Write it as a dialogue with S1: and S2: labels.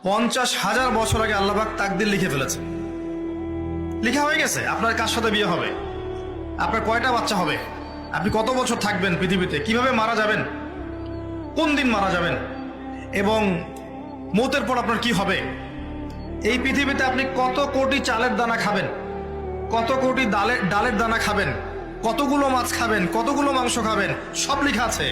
S1: 50,000 বছর আগে আল্লাহ পাক তাকদীর লিখে ফেলেছে। লিখা হয়ে গেছে আপনার কার সাথে বিয়ে হবে, আপনার কয়টা বাচ্চা হবে, আপনি কত বছর থাকবেন পৃথিবীতে, কিভাবে মারা যাবেন, কোন দিন মারা যাবেন, এবং মৌতের পর আপনার কি হবে। এই পৃথিবীতে আপনি কত কোটি চালের দানা খাবেন, কত কোটি ডালের দানা খাবেন, কতগুলো মাছ খাবেন, কতগুলো মাংস খাবেন, সব লেখা আছে।